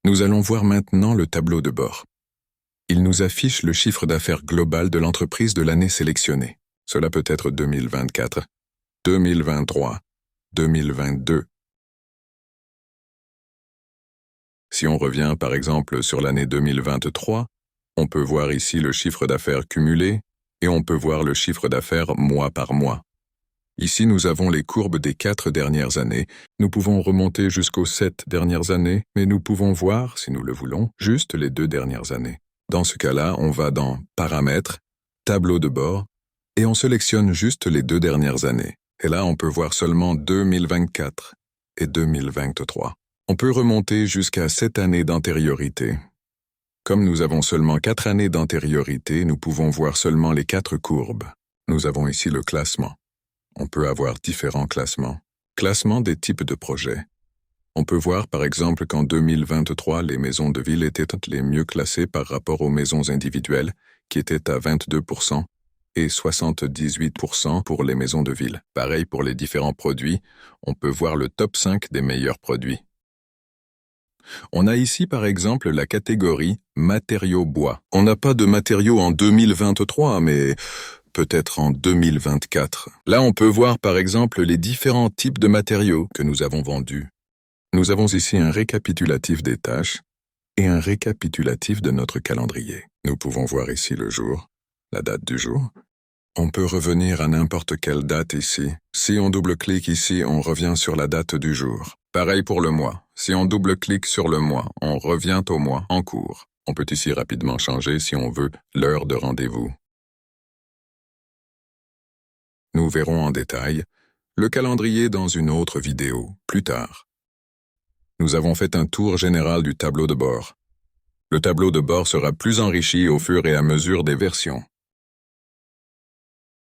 Nous allons voir maintenant le tableau de bord. Il nous affiche le chiffre d'affaires global de l'entreprise de l'année sélectionnée. Cela peut être 2024, 2023, 2022. Si on revient par exemple sur l'année 2023, on peut voir ici le chiffre d'affaires cumulé et on peut voir le chiffre d'affaires mois par mois. Ici, nous avons les courbes des 4 dernières années. Nous pouvons remonter jusqu'aux 7 dernières années, mais nous pouvons voir, si nous le voulons, juste les 2 dernières années. Dans ce cas-là, on va dans Paramètres, Tableau de bord, et on sélectionne juste les 2 dernières années. Et là, on peut voir seulement 2024 et 2023. On peut remonter jusqu'à 7 années d'antériorité. Comme nous avons seulement 4 années d'antériorité, nous pouvons voir seulement les 4 courbes. Nous avons ici le classement. On peut avoir différents classements. Classement des types de projets. On peut voir par exemple qu'en 2023, les maisons de ville étaient les mieux classées par rapport aux maisons individuelles, qui étaient à 22%, et 78% pour les maisons de ville. Pareil pour les différents produits, on peut voir le top 5 des meilleurs produits. On a ici par exemple la catégorie matériaux bois. On n'a pas de matériaux en 2023, mais peut-être en 2024. Là, on peut voir par exemple les différents types de matériaux que nous avons vendus. Nous avons ici un récapitulatif des tâches et un récapitulatif de notre calendrier. Nous pouvons voir ici le jour, la date du jour. On peut revenir à n'importe quelle date ici. Si on double-clique ici, on revient sur la date du jour. Pareil pour le mois. Si on double-clique sur le mois, on revient au mois en cours. On peut ici rapidement changer si on veut l'heure de rendez-vous. Nous verrons en détail le calendrier dans une autre vidéo, plus tard. Nous avons fait un tour général du tableau de bord. Le tableau de bord sera plus enrichi au fur et à mesure des versions.